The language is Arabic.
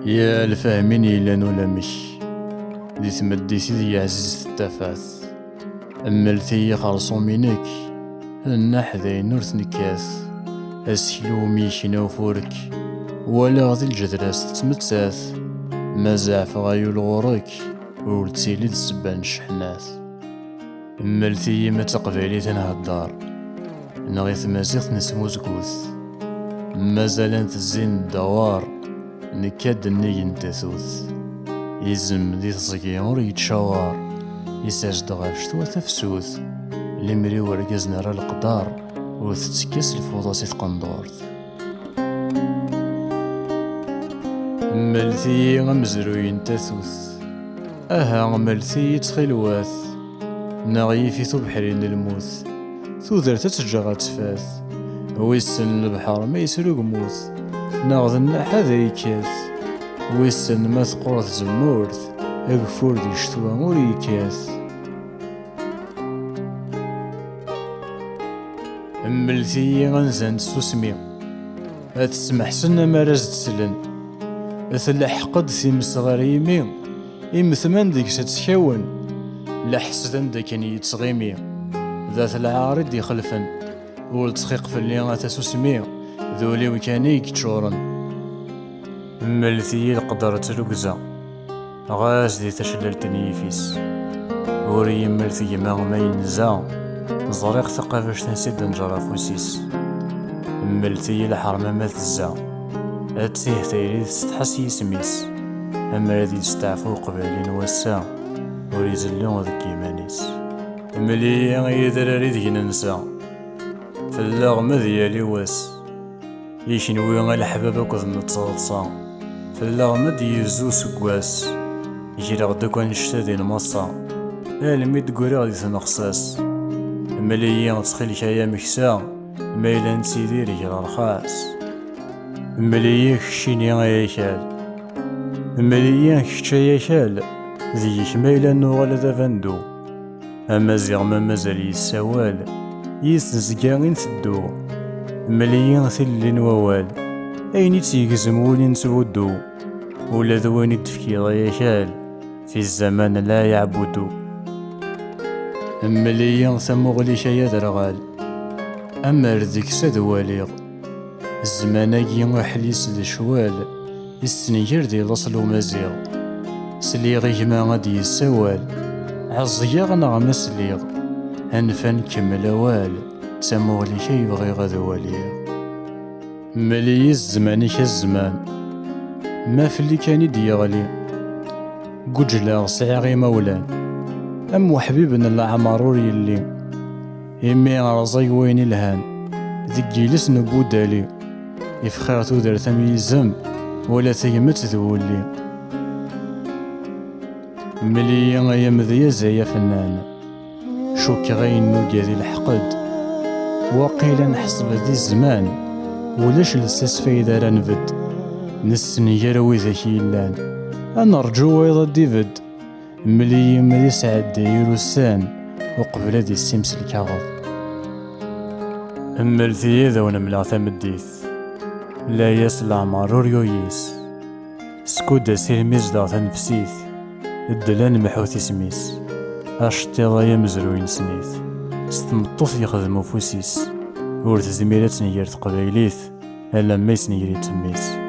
يا الفاهمين إلا ولا مش دي تمدي سيدي عزيز التفاث أملتي خرصو منك النح ذي نور نكاث أسكلو ميشنا وفورك ولا غذي الجدراس تتمتاث ما زعف غايو الغورك ولتيلي الزبان شحناث أملتي ما تقبالي تنهدار نغيث مازيغ نسمو زكوث مازالان تزين دوار نكاد النيين تثوث يزم ذي تصقي ور يتشاور يساجد غير شتوى تفسوث لمري ورقزنا راه القدار وتتكاس الفوضاسي تقندورت ملتي غمزروين تثوث ملتي تخلواث ناغي في ثبحرين الموت ثوذر تتجغى تفاث ويسن البحر ما يسلوق موث ناغذ الناح هذا يكاث ويسن ما ثقورث زمورث اقفور دي شتوى مور يكاث أملتي غنزان تسوسمي أتسمح سنة ما رازد سلن أثلحقد ثيم صغاريمي إمثمان ديك تتكون لحسدن ديك يتغيمي ذات العارض يخلفن والتخيق في اللي غتسوسمي ذولي وكاني يكتشورن ملتي القدر تلوكزا غاز دي تشللتني يفيس وري ملتي ما ينزا زريق ثقافش تنسيد نجرى فوسيس ملتي الحرمة ما تزا أتيه تيريد تستحس يسميس أما الذي تستعفو قبالين وسا وريزلون ذكي مانيس ملي يدراري ذي ننسى فاللغم ديالي واس يشنوي غا الحباب وكذ نتصلصا فاللغم ديزو سكواس يجي غدا كون نشتادي المصا المي تقولي غادي تنخصاس ملي تخيل كايا مكسا مايلان سيدي رجل رخاص ملي كشيني غياكال ملي كشايا كال ذيك مايلان نوغال ذا فاندو أما زيغما مازال يساوال يسنزكاغين تدو مليين ثلين ووال أين تيكزم ولين تودو ولا ذوين تفكي ضيكال في الزمان لا يعبدو مليين ثمغلي شيا درغال أما ردك سدواليغ الزماناكي وحليس ذي شوال السنير دي لصل ومزيغ سليغي ما غادي يساوال عزيغ نغم سليغ هنفن كمل وال تمغلي كي يبغي غذواليغ ملي الزمان كالزمان ما في اللي كان يديغلي قجلا صعيغي مولان أم وحبيبنا العمرور يلي إمي غرزي وين الهان ذكي لسن بودالي يفخر تودر تميزم ولا تيمت ذولي ملي غيام ذي زي فنان شوك غين نوكي ذي الحقد وقيلا نحصل ذي الزمان ولاش لساس فايدة رانفد نسني يروي ذاكي اللان أنا رجو ويضا ديفد ملي ملي سعد داير السان وقبل ذي السمس الكاغض أما الذي ذا ونملا ثمديث لا يسلع مرور يويس سكودا سيرميز دا تنفسيث الدلان محوثي سميس أشتي ضايا مزروين سنيث ستمطوف يخدمو فوسيس ور تزميلات نير تقبايليث ألا ما يسنيري تميس